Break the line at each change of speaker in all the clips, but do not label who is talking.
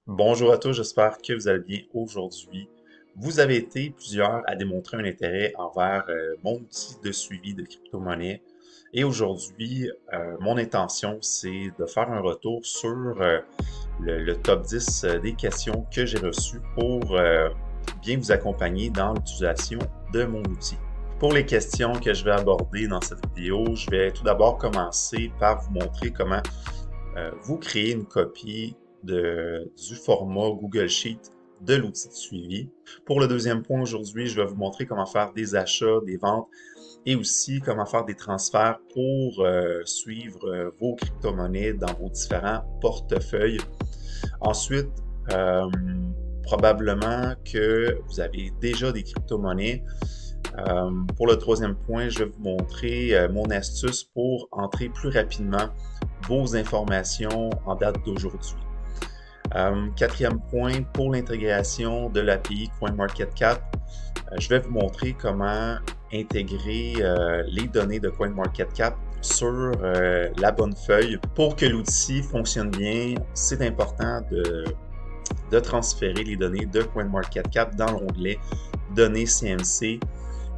Bonjour à tous, j'espère que vous allez bien aujourd'hui. Vous avez été plusieurs à démontrer un intérêt envers mon outil de suivi de crypto-monnaie. Et aujourd'hui, mon intention, c'est de faire un retour sur le top 10 des questions que j'ai reçues pour bien vous accompagner dans l'utilisation de mon outil. Pour les questions que je vais aborder dans cette vidéo, je vais tout d'abord commencer par vous montrer comment vous créer une copie du format Google Sheet de l'outil de suivi. Pour le deuxième point aujourd'hui, je vais vous montrer comment faire des achats, des ventes et aussi comment faire des transferts pour suivre vos crypto-monnaies dans vos différents portefeuilles. Ensuite, euh, probablement que vous avez déjà des crypto-monnaies. Pour le troisième point, je vais vous montrer mon astuce pour entrer plus rapidement vos informations en date d'aujourd'hui. Quatrième point, pour l'intégration de l'API CoinMarketCap, je vais vous montrer comment intégrer les données de CoinMarketCap sur la bonne feuille. Pour que l'outil fonctionne bien, c'est important de transférer les données de CoinMarketCap dans l'onglet Données CMC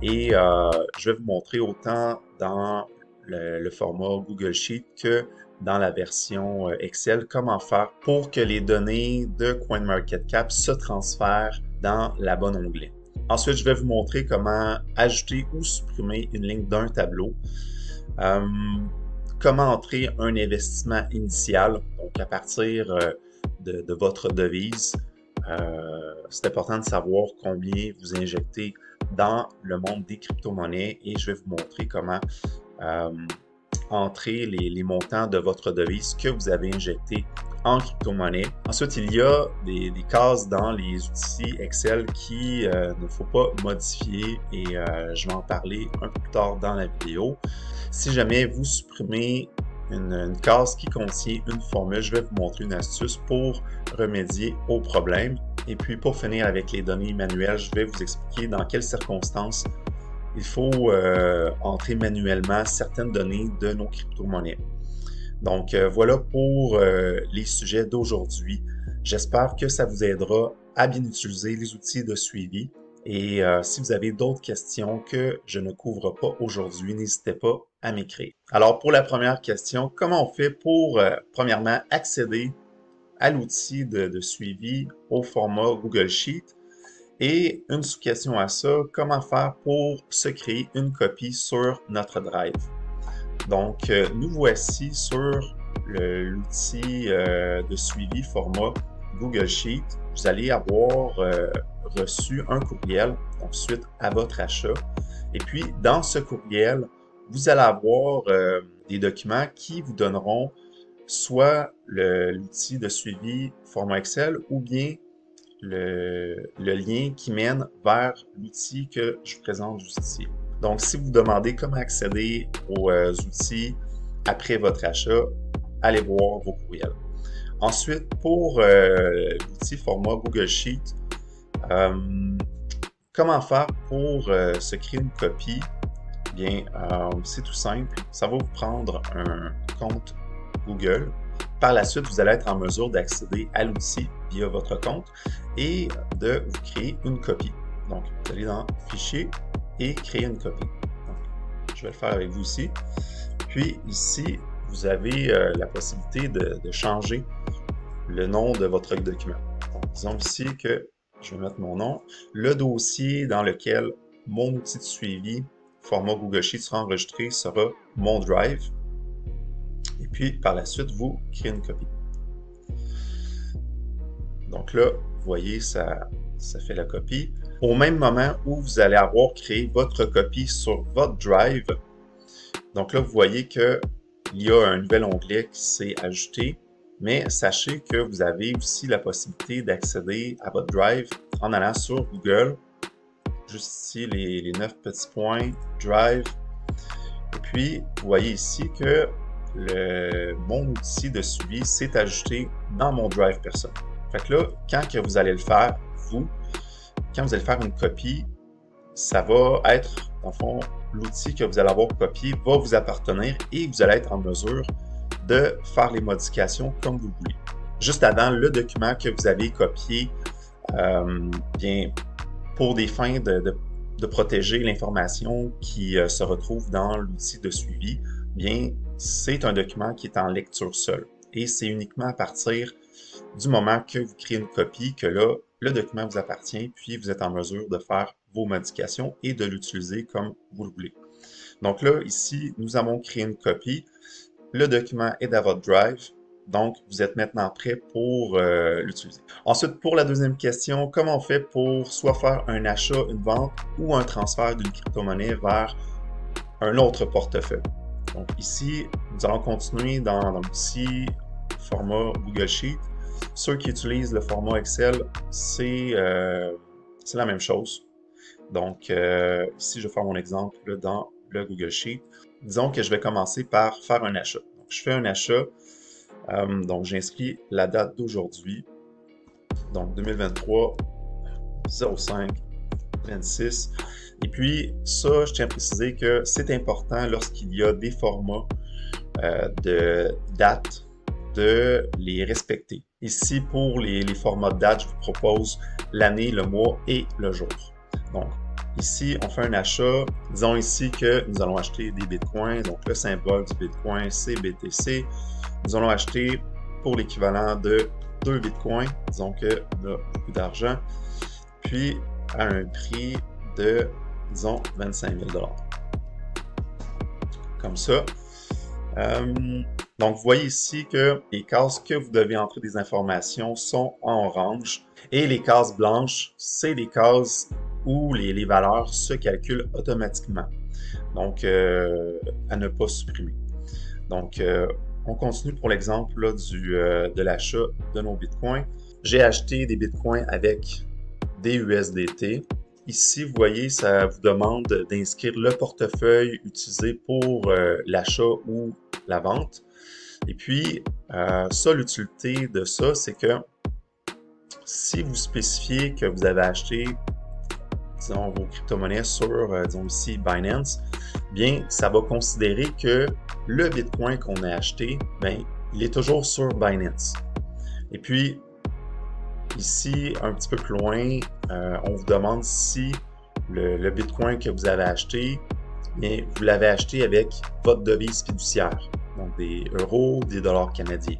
et je vais vous montrer autant dans le format Google Sheet que dans la version Excel comment faire pour que les données de CoinMarketCap se transfèrent dans la bonne onglet. Ensuite, je vais vous montrer comment ajouter ou supprimer une ligne d'un tableau. Comment entrer un investissement initial, donc à partir de votre devise. C'est important de savoir combien vous injectez dans le monde des crypto-monnaies et je vais vous montrer comment entrer les montants de votre devise que vous avez injecté en crypto-monnaie. Ensuite, il y a des cases dans les outils Excel qui ne faut pas modifier et je vais en parler un peu plus tard dans la vidéo. Si jamais vous supprimez une case qui contient une formule, je vais vous montrer une astuce pour remédier au problème. Et puis pour finir avec les données manuelles, je vais vous expliquer dans quelles circonstances il faut entrer manuellement certaines données de nos crypto-monnaies. Donc voilà pour les sujets d'aujourd'hui. J'espère que ça vous aidera à bien utiliser les outils de suivi. Et si vous avez d'autres questions que je ne couvre pas aujourd'hui, n'hésitez pas à m'écrire. Alors pour la première question, comment on fait pour, premièrement, accéder à l'outil de suivi au format Google Sheet? Et une sous-question à ça, comment faire pour se créer une copie sur notre Drive? Donc, nous voici sur l'outil de suivi format Google Sheet. Vous allez avoir reçu un courriel, donc suite à votre achat. Et puis, dans ce courriel, vous allez avoir des documents qui vous donneront soit l'outil de suivi format Excel ou bien le lien qui mène vers l'outil que je vous présente juste ici. Donc, si vous demandez comment accéder aux outils après votre achat, allez voir vos courriels. Ensuite, pour l'outil format Google Sheet, comment faire pour se créer une copie? Bien, c'est tout simple. Ça va vous prendre un compte Google. Par la suite, vous allez être en mesure d'accéder à l'outil via votre compte et de vous créer une copie. Donc, vous allez dans Fichier et créer une copie. Donc, je vais le faire avec vous ici. Puis ici, vous avez la possibilité de changer le nom de votre document. Donc, disons ici que je vais mettre mon nom. Le dossier dans lequel mon outil de suivi format Google Sheet sera enregistré sera mon Drive. Et puis, par la suite, vous créez une copie. Donc là, vous voyez, ça fait la copie. Au même moment où vous allez avoir créé votre copie sur votre Drive, donc là, vous voyez qu'il y a un nouvel onglet qui s'est ajouté, mais sachez que vous avez aussi la possibilité d'accéder à votre Drive en allant sur Google, juste ici, les 9 petits points, Drive, et puis, vous voyez ici que mon outil de suivi s'est ajouté dans mon Drive personnel. Fait que là, quand que vous allez le faire, quand vous allez faire une copie, ça va être, dans le fond, l'outil que vous allez avoir copié va vous appartenir et vous allez être en mesure de faire les modifications comme vous voulez. juste avant le document que vous avez copié, bien, pour des fins de protéger l'information qui se retrouve dans l'outil de suivi, bien, c'est un document qui est en lecture seule. Et c'est uniquement à partir du moment que vous créez une copie que là, le document vous appartient, puis vous êtes en mesure de faire vos modifications et de l'utiliser comme vous le voulez. Donc là, ici, nous avons créé une copie. Le document est dans votre Drive. Donc, vous êtes maintenant prêt pour l'utiliser. Ensuite, pour la deuxième question, comment on fait pour soit faire un achat, une vente ou un transfert d'une crypto-monnaie vers un autre portefeuille? Donc ici, nous allons continuer dans l'outil format Google Sheet. Ceux qui utilisent le format Excel, c'est la même chose. Donc ici, je vais faire mon exemple là, dans le Google Sheet. Disons que je vais commencer par faire un achat. Donc, je fais un achat. Donc, j'inscris la date d'aujourd'hui. Donc, 2023, 05, 26. Et puis, ça, je tiens à préciser que c'est important lorsqu'il y a des formats de date de les respecter. Ici, pour les formats de date, je vous propose l'année, le mois et le jour. Donc, ici, on fait un achat. Disons ici que nous allons acheter des bitcoins. Donc, le symbole du bitcoin, c'est BTC. Nous allons acheter pour l'équivalent de 2 bitcoins. Disons qu'on a beaucoup d'argent. Puis, à un prix de, disons, 25 000 $. Comme ça. Donc, vous voyez ici que les cases que vous devez entrer des informations sont en orange et les cases blanches, c'est les cases où les valeurs se calculent automatiquement. Donc, à ne pas supprimer. Donc, on continue pour l'exemple de l'achat de nos bitcoins. J'ai acheté des bitcoins avec des USDT. Ici, vous voyez, ça vous demande d'inscrire le portefeuille utilisé pour l'achat ou la vente. Et puis, ça, l'utilité de ça, c'est que si vous spécifiez que vous avez acheté, disons, vos crypto-monnaies sur, disons ici, Binance, bien, ça va considérer que le Bitcoin qu'on a acheté, bien, il est toujours sur Binance. Et puis, ici, un petit peu plus loin, on vous demande si le Bitcoin que vous avez acheté, bien, vous l'avez acheté avec votre devise fiduciaire, donc des euros, des dollars canadiens.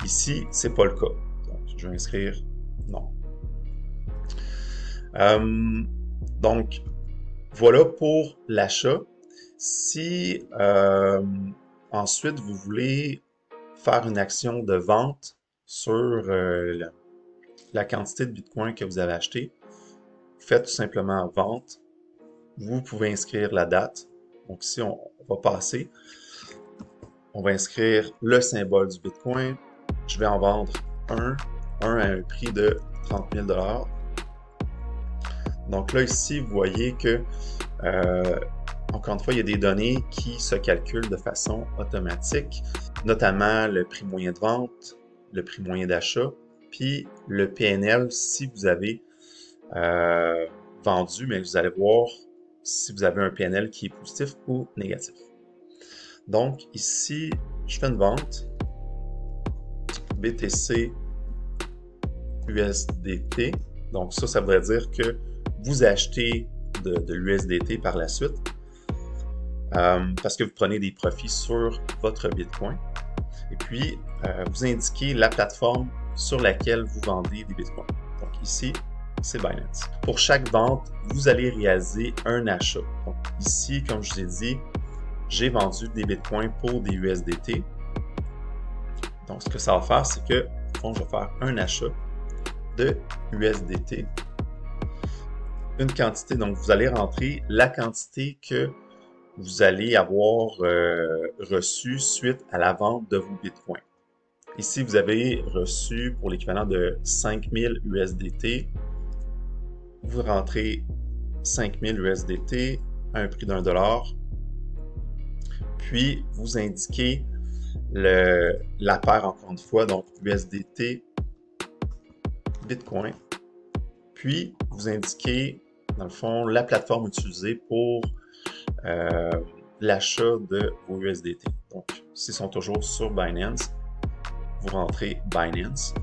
Ici, c'est pas le cas. Donc, je vais inscrire non. Donc, voilà pour l'achat. Si ensuite vous voulez faire une action de vente sur la quantité de Bitcoin que vous avez acheté, faites tout simplement vente. Vous pouvez inscrire la date. Donc ici, on va passer. On va inscrire le symbole du Bitcoin. Je vais en vendre un à un prix de 30 000 $. Donc là, ici, vous voyez que, encore une fois, il y a des données qui se calculent de façon automatique, notamment le prix moyen de vente, le prix moyen d'achat, puis le PNL si vous avez vendu, mais vous allez voir si vous avez un PNL qui est positif ou négatif. Donc ici, je fais une vente BTC USDT. Donc ça voudrait dire que vous achetez de l'USDT par la suite parce que vous prenez des profits sur votre Bitcoin. Et puis, vous indiquez la plateforme sur laquelle vous vendez des Bitcoins. Donc ici, c'est Binance. Pour chaque vente, vous allez réaliser un achat. Donc ici, comme je vous ai dit, j'ai vendu des Bitcoins pour des USDT. Donc ce que ça va faire, c'est que je vais faire un achat de USDT. Une quantité, donc vous allez rentrer la quantité que vous allez avoir reçue suite à la vente de vos Bitcoins. Ici, vous avez reçu pour l'équivalent de 5000 USDT. Vous rentrez 5000 USDT à un prix d'$. Puis, vous indiquez la paire, encore une fois, donc USDT, Bitcoin. Puis, vous indiquez, dans le fond, la plateforme utilisée pour l'achat de vos USDT. Donc, s'ils sont toujours sur Binance, vous rentrez Binance.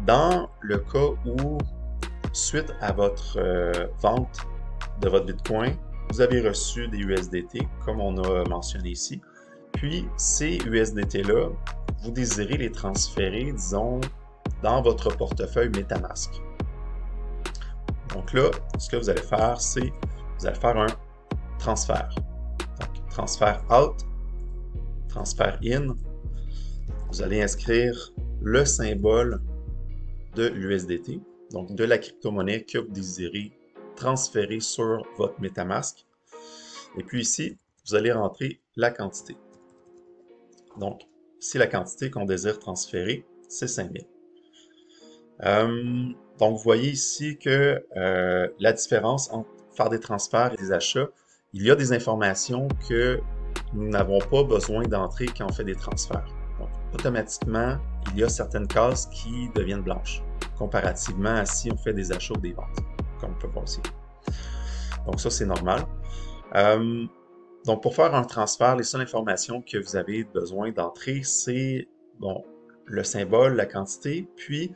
Dans le cas où, suite à votre vente de votre Bitcoin, vous avez reçu des USDT, comme on a mentionné ici, puis ces USDT-là, vous désirez les transférer, disons, dans votre portefeuille MetaMask. Donc là, ce que vous allez faire, c'est vous allez faire un transfert. Donc, transfert out, transfert in. Vous allez inscrire le symbole de l'USDT, donc de la crypto-monnaie que vous désirez transférer sur votre MetaMask. Et puis ici, vous allez rentrer la quantité. Donc, ici, la quantité qu'on désire transférer, c'est 5000. Donc, vous voyez ici que la différence entre faire des transferts et des achats, il y a des informations que nous n'avons pas besoin d'entrer quand on fait des transferts. Donc, automatiquement, il y a certaines cases qui deviennent blanches, comparativement à si on fait des achats ou des ventes, comme on peut voir ici. Donc, ça, c'est normal. Donc, pour faire un transfert, les seules informations que vous avez besoin d'entrer, c'est bon, le symbole, la quantité, puis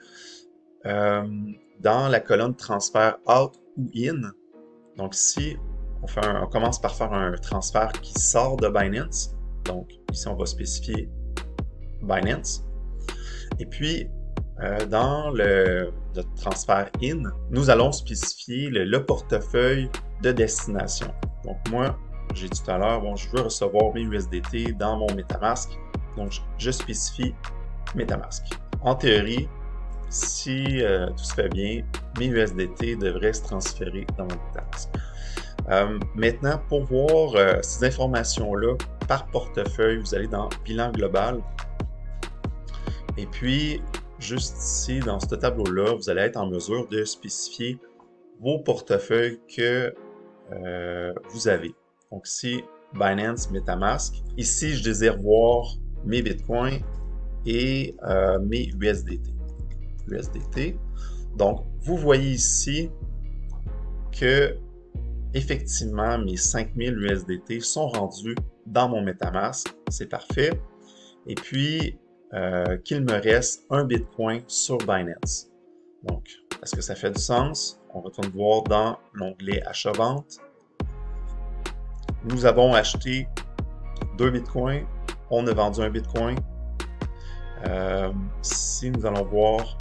dans la colonne transfert out ou in, donc ici, on commence par faire un transfert qui sort de Binance. Donc ici, on va spécifier Binance. Et puis, dans notre transfert in, nous allons spécifier le portefeuille de destination. Donc moi, j'ai dit tout à l'heure, bon, je veux recevoir mes USDT dans mon MetaMask. Donc, je spécifie MetaMask. En théorie, si tout se fait bien, mes USDT devraient se transférer dans mon MetaMask. Maintenant, pour voir ces informations-là par portefeuille, vous allez dans Bilan global. Et puis, juste ici, dans ce tableau-là, vous allez être en mesure de spécifier vos portefeuilles que vous avez. Donc ici, Binance, MetaMask. Ici, je désire voir mes Bitcoins et mes USDT. Donc, vous voyez ici que effectivement, mes 5000 USDT sont rendus dans mon MetaMask. C'est parfait. Et puis, qu'il me reste un Bitcoin sur Binance. Donc, est-ce que ça fait du sens? On retourne voir dans l'onglet Achat-vente. Nous avons acheté 2 Bitcoins. On a vendu un Bitcoin. Si nous allons voir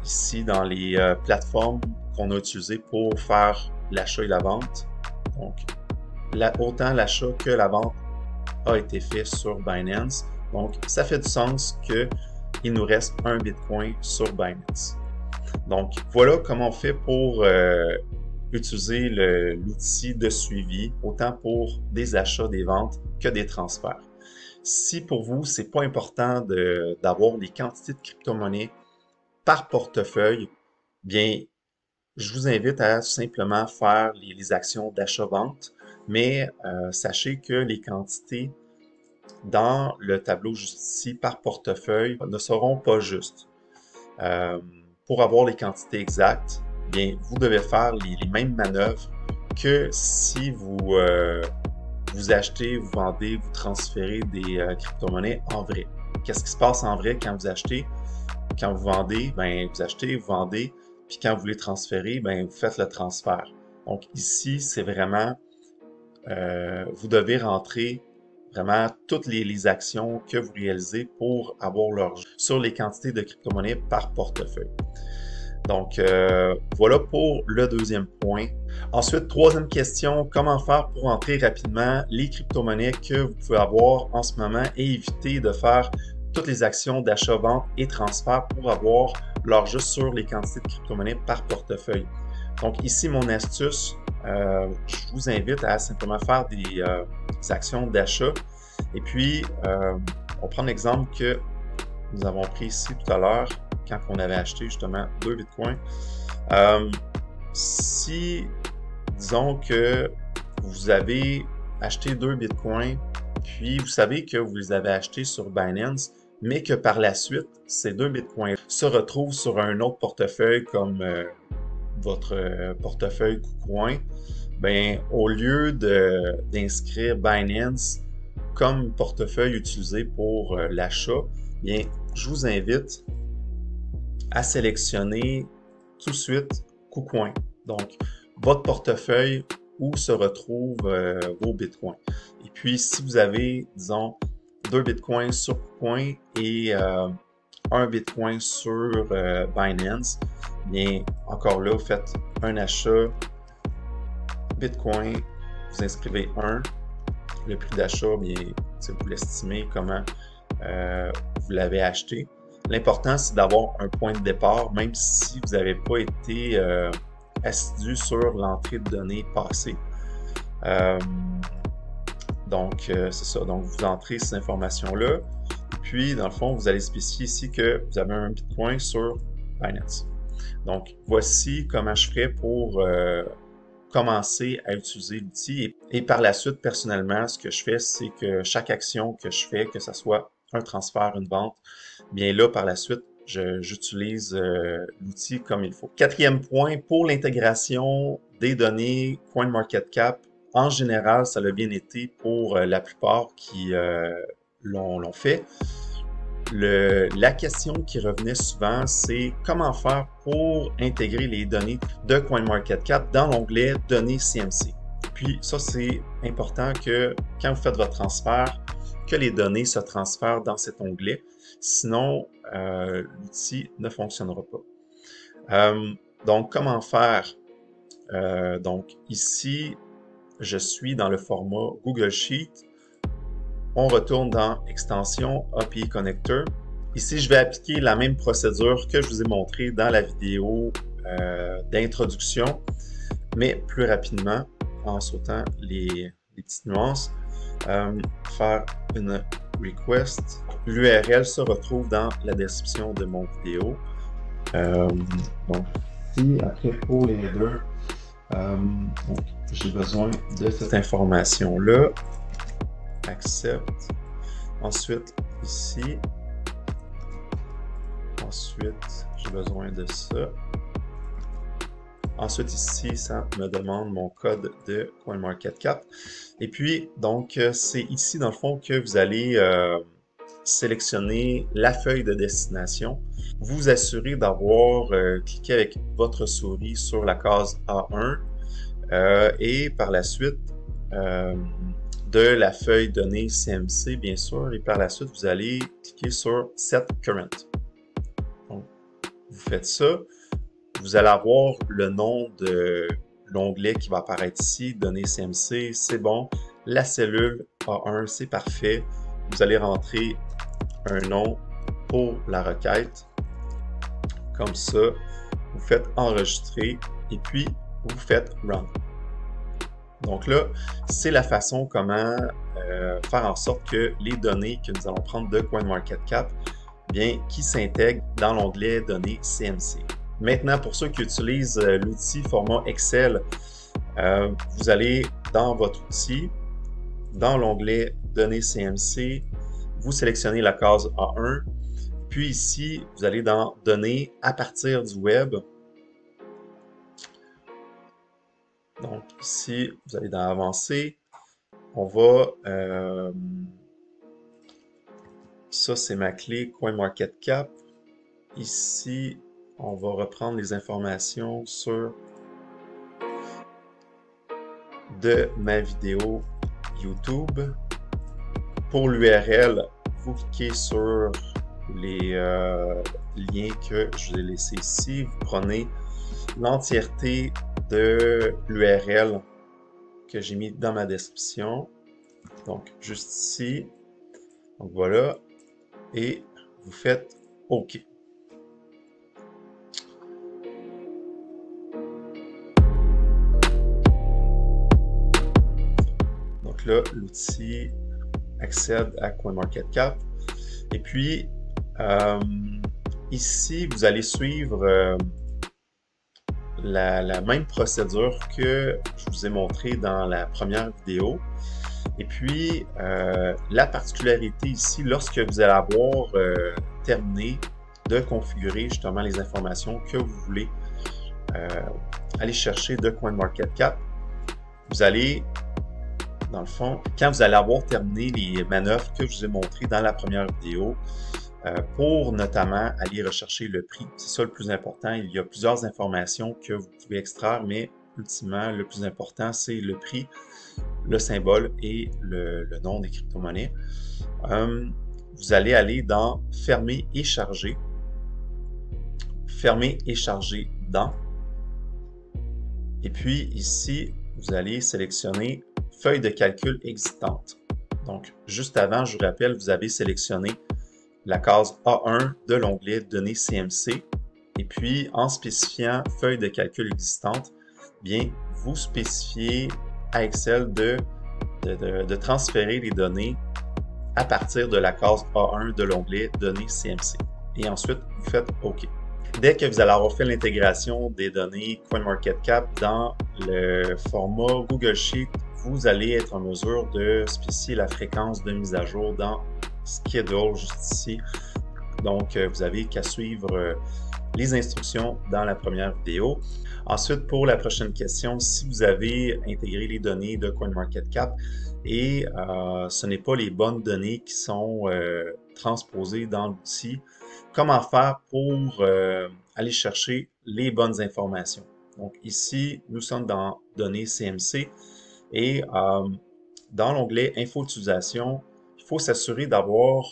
ici dans les plateformes qu'on a utilisées pour faire l'achat et la vente. Donc, autant l'achat que la vente a été fait sur Binance. Donc, ça fait du sens qu'il nous reste un Bitcoin sur Binance. Donc, voilà comment on fait pour utiliser l'outil de suivi, autant pour des achats, des ventes que des transferts. Si pour vous, ce n'est pas important d'avoir les quantités de crypto-monnaies par portefeuille, bien, je vous invite à simplement faire les actions d'achat-vente, mais sachez que les quantités dans le tableau juste ici par portefeuille ne seront pas justes. Pour avoir les quantités exactes, bien, vous devez faire les mêmes manœuvres que si vous achetez, vous vendez, vous transférez des crypto-monnaies en vrai. Qu'est-ce qui se passe en vrai quand vous achetez? Quand vous vendez, bien, vous achetez, vous vendez, puis quand vous les transférez, bien, vous faites le transfert. Donc ici, c'est vraiment, vous devez rentrer vraiment toutes les actions que vous réalisez pour avoir l'argent sur les quantités de crypto-monnaies par portefeuille. Donc, voilà pour le deuxième point. Ensuite, troisième question, comment faire pour entrer rapidement les crypto-monnaies que vous pouvez avoir en ce moment et éviter de faire toutes les actions d'achat, vente et transfert pour avoir l'heure juste sur les quantités de crypto-monnaies par portefeuille. Donc ici, mon astuce, je vous invite à simplement faire des actions d'achat. Et puis, on prend l'exemple que nous avons pris ici tout à l'heure, quand on avait acheté justement 2 Bitcoins. Si, disons que vous avez acheté 2 Bitcoins, puis vous savez que vous les avez achetés sur Binance, mais que par la suite, ces 2 Bitcoins se retrouvent sur un autre portefeuille comme votre portefeuille KuCoin, bien, au lieu d'inscrire Binance comme portefeuille utilisé pour l'achat, bien, je vous invite à sélectionner tout de suite KuCoin. Donc, votre portefeuille où se retrouvent vos bitcoins. Et puis, si vous avez, disons, 2 bitcoins sur KuCoin et un bitcoin sur Binance, bien, encore là, vous faites un achat bitcoin, vous inscrivez 1, le prix d'achat, bien, vous l'estimez comment vous l'avez acheté. L'important, c'est d'avoir un point de départ, même si vous n'avez pas été assidu sur l'entrée de données passée. Donc, c'est ça. Donc, vous entrez ces informations-là. Et puis, dans le fond, vous allez spécifier ici que vous avez un Bitcoin sur Binance. Donc, voici comment je ferai pour commencer à utiliser l'outil. Et par la suite, personnellement, ce que je fais, c'est que chaque action que je fais, que ce soit un transfert, une vente, bien là, par la suite, j'utilise l'outil comme il faut. Quatrième point, pour l'intégration des données CoinMarketCap, en général, ça a bien été pour la plupart qui l'ont fait. La question qui revenait souvent, c'est comment faire pour intégrer les données de CoinMarketCap dans l'onglet Données CMC. Puis ça, c'est important que quand vous faites votre transfert, que les données se transfèrent dans cet onglet. Sinon, l'outil ne fonctionnera pas. Donc, comment faire? Donc, ici, je suis dans le format Google Sheet. On retourne dans Extension API Connector. Ici, je vais appliquer la même procédure que je vous ai montré dans la vidéo d'introduction, mais plus rapidement, en sautant les petites nuances. Faire une request. L'URL se retrouve dans la description de mon vidéo. Donc, ici, après pour les headers, j'ai besoin de cette information-là. Accepte. Ensuite, ici. Ensuite, j'ai besoin de ça. Ensuite, ici, ça me demande mon code de CoinMarketCap. Et puis, donc, c'est ici, dans le fond, que vous allez sélectionner la feuille de destination. Vous vous assurez d'avoir cliqué avec votre souris sur la case A1 et par la suite, de la feuille données CMC, bien sûr, et par la suite, vous allez cliquer sur Set Current. Donc, vous faites ça. Vous allez avoir le nom de l'onglet qui va apparaître ici, données CMC, c'est bon. La cellule A1, c'est parfait. Vous allez rentrer un nom pour la requête. Comme ça, vous faites enregistrer et puis vous faites Run. Donc là, c'est la façon comment faire en sorte que les données que nous allons prendre de CoinMarketCap, bien, qui s'intègrent dans l'onglet Données CMC. Maintenant, pour ceux qui utilisent l'outil format Excel, vous allez dans votre outil, dans l'onglet Données CMC, vous sélectionnez la case A1, puis ici, vous allez dans Données à partir du web. Donc ici, vous allez dans Avancer. On va... ça, c'est ma clé CoinMarketCap. Ici, on va reprendre les informations de ma vidéo YouTube. Pour l'URL, vous cliquez sur les liens que je vous ai laissés ici. Vous prenez l'entièreté de l'URL que j'ai mis dans ma description. Donc, juste ici. Donc, voilà. Et vous faites OK. Donc là, l'outil accède à CoinMarketCap. Et puis, ici, vous allez suivre la même procédure que je vous ai montré dans la première vidéo. Et puis, la particularité ici, lorsque vous allez avoir terminé de configurer justement les informations que vous voulez aller chercher de CoinMarketCap, vous allez, dans le fond, quand vous allez avoir terminé les manœuvres que je vous ai montrées dans la première vidéo, pour notamment aller rechercher le prix. C'est ça le plus important. Il y a plusieurs informations que vous pouvez extraire, mais ultimement, le plus important, c'est le prix, le symbole et le nom des crypto-monnaies. Vous allez aller dans « Fermer et charger ». Fermer et charger dans. Et puis ici, vous allez sélectionner « Feuille de calcul existante ». Donc, juste avant, je vous rappelle, vous avez sélectionné la case A1 de l'onglet « Données CMC ». Et puis, en spécifiant « Feuille de calcul existante », bien, vous spécifiez à Excel de transférer les données à partir de la case A1 de l'onglet « Données CMC ». Et ensuite, vous faites « OK ». Dès que vous allez avoir fait l'intégration des données CoinMarketCap dans le format Google Sheet, vous allez être en mesure de spécifier la fréquence de mise à jour dans Schedule, juste ici. Donc, vous n'avez qu'à suivre les instructions dans la première vidéo. Ensuite, pour la prochaine question, si vous avez intégré les données de CoinMarketCap et ce n'est pas les bonnes données qui sont transposées dans l'outil, comment faire pour aller chercher les bonnes informations? Donc ici, nous sommes dans Données CMC et dans l'onglet Info d'utilisation, il faut s'assurer d'avoir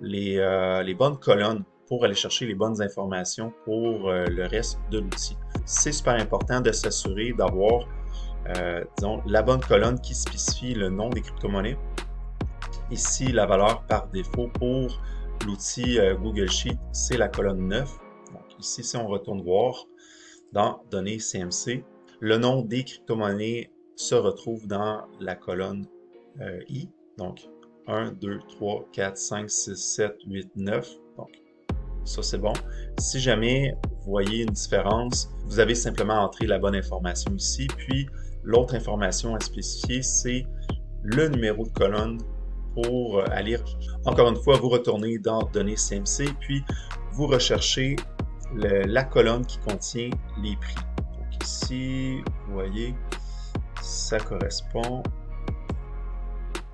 les bonnes colonnes pour aller chercher les bonnes informations pour le reste de l'outil. C'est super important de s'assurer d'avoir disons, la bonne colonne qui spécifie le nom des crypto-monnaies. Ici, la valeur par défaut pour l'outil Google Sheet, c'est la colonne 9. Donc ici, si on retourne voir dans Données CMC, le nom des crypto-monnaies se retrouve dans la colonne I. Donc 1, 2, 3, 4, 5, 6, 7, 8, 9. Donc ça, c'est bon. Si jamais vous voyez une différence, vous avez simplement entré la bonne information ici. Puis l'autre information à spécifier, c'est le numéro de colonne pour aller, encore une fois, vous retournez dans Données CMC, puis vous recherchez la colonne qui contient les prix. Donc ici, vous voyez, ça correspond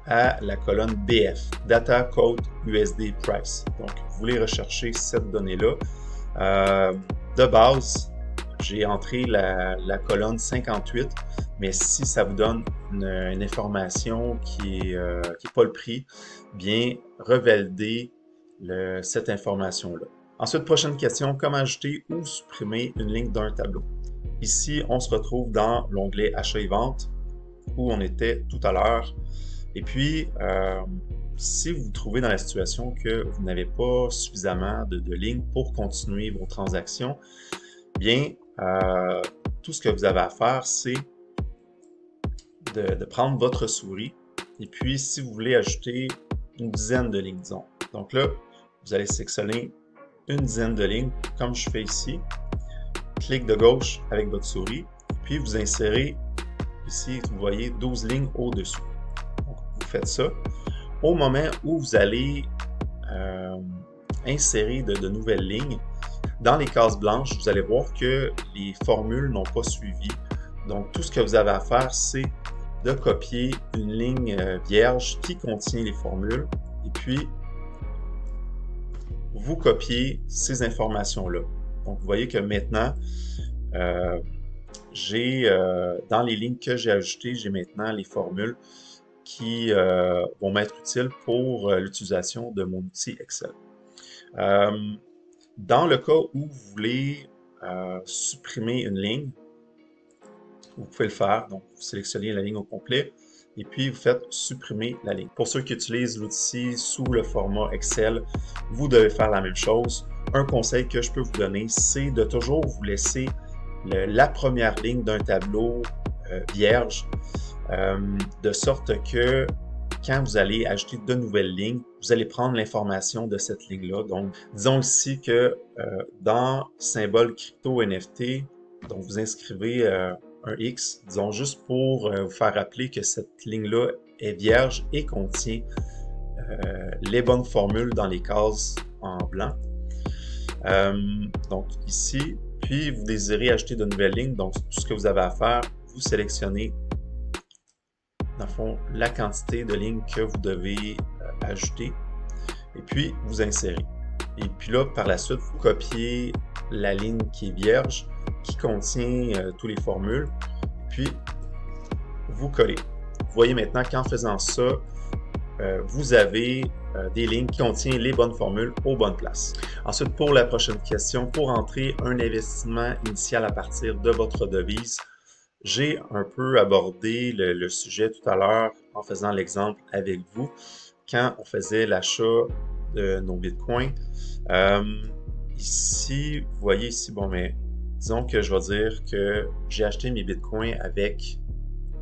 à la colonne BF, Data Code USD Price. Donc, vous voulez rechercher cette donnée-là. De base, j'ai entré la colonne 58, mais si ça vous donne une information qui est pas le prix, bien, revalidez cette information-là. Ensuite, prochaine question, comment ajouter ou supprimer une ligne d'un tableau? Ici, on se retrouve dans l'onglet Achat et vente, où on était tout à l'heure. Et puis, si vous vous trouvez dans la situation que vous n'avez pas suffisamment de lignes pour continuer vos transactions, bien, tout ce que vous avez à faire, c'est de prendre votre souris et puis si vous voulez ajouter une dizaine de lignes, disons. Donc là, vous allez sélectionner une dizaine de lignes, comme je fais ici. Clic de gauche avec votre souris, puis vous insérez ici, vous voyez 12 lignes au-dessus. Donc, vous faites ça. Au moment où vous allez insérer de nouvelles lignes, dans les cases blanches, vous allez voir que les formules n'ont pas suivi. Donc, tout ce que vous avez à faire, c'est de copier une ligne vierge qui contient les formules et puis vous copiez ces informations-là. Donc, vous voyez que maintenant, dans les lignes que j'ai ajoutées, j'ai maintenant les formules qui vont m'être utiles pour l'utilisation de mon outil Excel. Dans le cas où vous voulez supprimer une ligne, vous pouvez le faire. Donc, vous sélectionnez la ligne au complet et puis vous faites supprimer la ligne. Pour ceux qui utilisent l'outil sous le format Excel, vous devez faire la même chose. Un conseil que je peux vous donner, c'est de toujours vous laisser la première ligne d'un tableau vierge, de sorte que quand vous allez ajouter de nouvelles lignes, vous allez prendre l'information de cette ligne-là. Donc, disons ici que dans symbole crypto NFT, donc vous inscrivez un X, disons juste pour vous faire rappeler que cette ligne-là est vierge et contient les bonnes formules dans les cases en blanc. Donc ici, puis vous désirez ajouter de nouvelles lignes, donc tout ce que vous avez à faire, vous sélectionnez dans le fond la quantité de lignes que vous devez ajouter et puis vous insérez. Et puis là, par la suite, vous copiez la ligne qui est vierge, qui contient toutes les formules, puis vous collez. Vous voyez maintenant qu'en faisant ça, vous avez des lignes qui contiennent les bonnes formules aux bonnes places. Ensuite, pour la prochaine question, pour entrer un investissement initial à partir de votre devise, j'ai un peu abordé le sujet tout à l'heure en faisant l'exemple avec vous quand on faisait l'achat de nos bitcoins. Ici, vous voyez ici, bon, mais disons que je vais dire que j'ai acheté mes bitcoins avec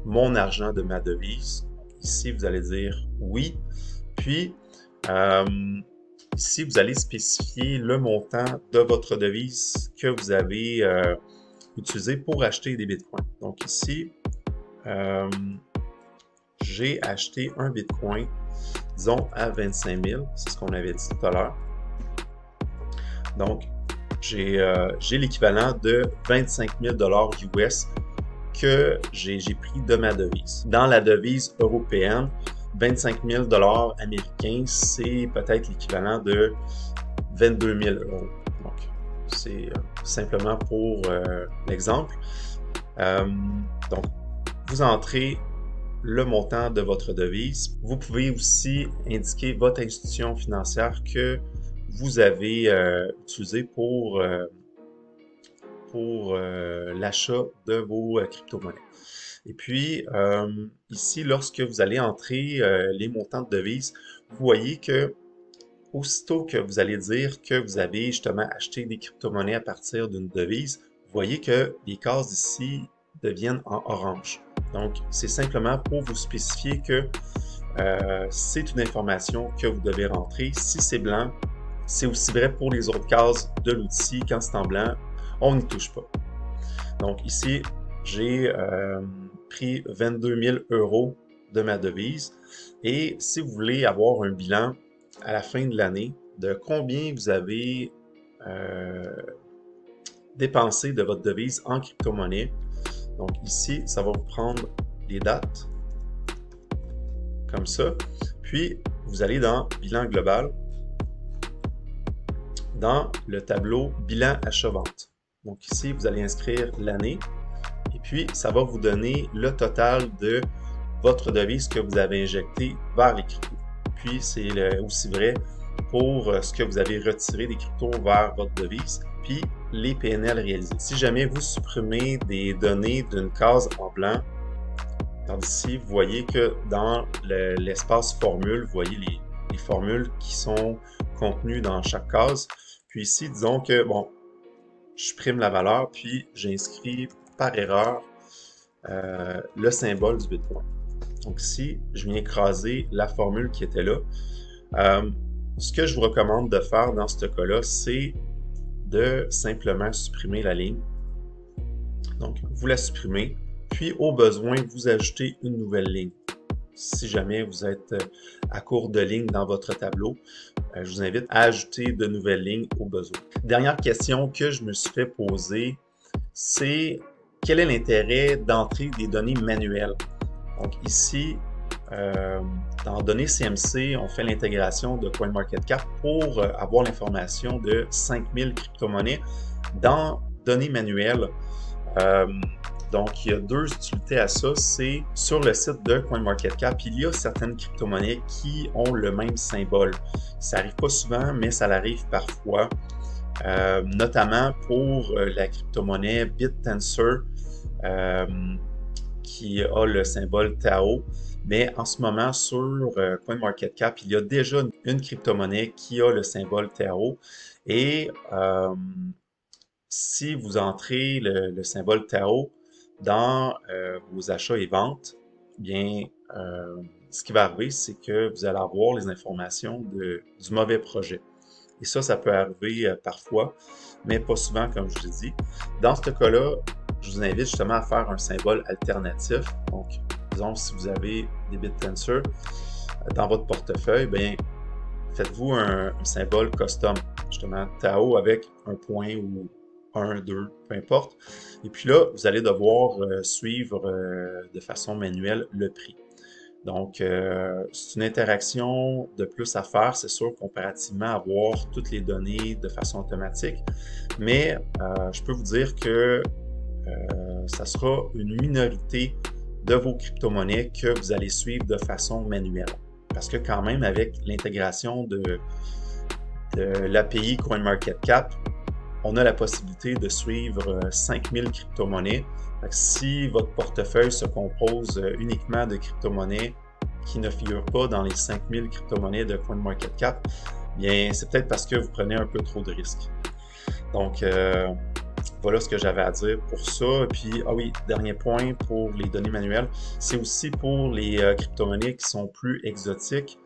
mon argent de ma devise. Ici, vous allez dire oui. Puis, ici, vous allez spécifier le montant de votre devise que vous avez utilisé pour acheter des bitcoins. Donc ici, j'ai acheté un bitcoin, disons, à 25 000. C'est ce qu'on avait dit tout à l'heure. Donc, j'ai l'équivalent de 25 000 US que j'ai pris de ma devise. Dans la devise européenne, 25 000 américains, c'est peut-être l'équivalent de 22 000 euros. Donc, c'est simplement pour l'exemple. Donc, vous entrez le montant de votre devise. Vous pouvez aussi indiquer votre institution financière que vous avez utilisée pour l'achat de vos crypto-monnaies. Et puis, ici, lorsque vous allez entrer les montants de devises, vous voyez que aussitôt que vous allez dire que vous avez justement acheté des crypto-monnaies à partir d'une devise, vous voyez que les cases ici deviennent en orange. Donc, c'est simplement pour vous spécifier que c'est une information que vous devez rentrer. Si c'est blanc, c'est aussi vrai pour les autres cases de l'outil. Quand c'est en blanc, on n'y touche pas. Donc ici, j'ai pris 22 000 euros de ma devise. Et si vous voulez avoir un bilan à la fin de l'année de combien vous avez dépensé de votre devise en crypto-monnaie, donc ici, ça va vous prendre les dates, comme ça. Puis, vous allez dans bilan global, dans le tableau bilan achat-vente. Donc ici, vous allez inscrire l'année et puis ça va vous donner le total de votre devise que vous avez injecté vers les cryptos. Puis c'est aussi vrai pour ce que vous avez retiré des cryptos vers votre devise, puis les PNL réalisés. Si jamais vous supprimez des données d'une case en blanc, ici, vous voyez que dans l'espace formule, vous voyez les formules qui sont contenues dans chaque case. Puis ici, disons que, bon, je supprime la valeur, puis j'inscris par erreur le symbole du Bitcoin. Donc ici, je viens écraser la formule qui était là. Ce que je vous recommande de faire dans ce cas-là, c'est de simplement supprimer la ligne. Donc, vous la supprimez, puis au besoin, vous ajoutez une nouvelle ligne. Si jamais vous êtes à court de lignes dans votre tableau, je vous invite à ajouter de nouvelles lignes au besoin. Dernière question que je me suis fait poser, c'est quel est l'intérêt d'entrer des données manuelles? Donc ici, dans données CMC, on fait l'intégration de CoinMarketCap pour avoir l'information de 5000 crypto-monnaies dans données manuelles. Donc, il y a deux utilités à ça. C'est sur le site de CoinMarketCap, il y a certaines crypto-monnaies qui ont le même symbole. Ça n'arrive pas souvent, mais ça arrive parfois, notamment pour la crypto-monnaie BitTensor qui a le symbole Tao. Mais en ce moment, sur CoinMarketCap, il y a déjà une crypto-monnaie qui a le symbole Tao. Et si vous entrez le symbole Tao dans vos achats et ventes, bien, ce qui va arriver, c'est que vous allez avoir les informations du mauvais projet. Et ça peut arriver parfois, mais pas souvent, comme je vous ai dit. Dans ce cas-là, je vous invite justement à faire un symbole alternatif. Donc, disons, si vous avez des BitTensor dans votre portefeuille, bien, faites-vous un symbole custom, justement Tao avec un point ou 1, 2, peu importe. Et puis là, vous allez devoir suivre de façon manuelle le prix. Donc, c'est une interaction de plus à faire, c'est sûr, comparativement à avoir toutes les données de façon automatique. Mais je peux vous dire que ça sera une minorité de vos crypto-monnaies que vous allez suivre de façon manuelle. Parce que quand même, avec l'intégration de l'API CoinMarketCap, on a la possibilité de suivre 5000 crypto-monnaies. Si votre portefeuille se compose uniquement de crypto-monnaies qui ne figurent pas dans les 5000 crypto-monnaies de CoinMarketCap, bien, c'est peut-être parce que vous prenez un peu trop de risques. Donc, voilà ce que j'avais à dire pour ça. Et puis, ah oui, dernier point pour les données manuelles, c'est aussi pour les crypto-monnaies qui sont plus exotiques.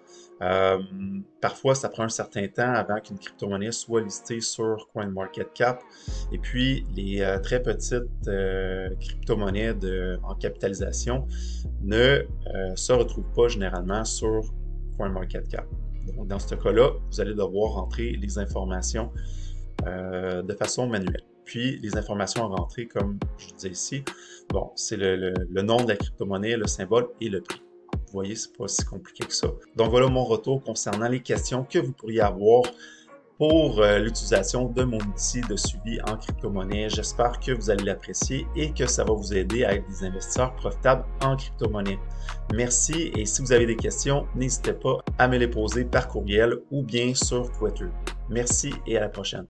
Parfois, ça prend un certain temps avant qu'une crypto-monnaie soit listée sur CoinMarketCap. Et puis, les très petites crypto-monnaies en capitalisation ne se retrouvent pas généralement sur CoinMarketCap. Donc, dans ce cas-là, vous allez devoir rentrer les informations de façon manuelle. Puis, les informations à rentrer, comme je disais ici, bon, c'est le nom de la crypto-monnaie, le symbole et le prix. Vous voyez, c'est pas si compliqué que ça. Donc, voilà mon retour concernant les questions que vous pourriez avoir pour l'utilisation de mon outil de suivi en crypto-monnaie. J'espère que vous allez l'apprécier et que ça va vous aider à être des investisseurs profitables en crypto-monnaie. Merci et si vous avez des questions, n'hésitez pas à me les poser par courriel ou bien sur Twitter. Merci et à la prochaine.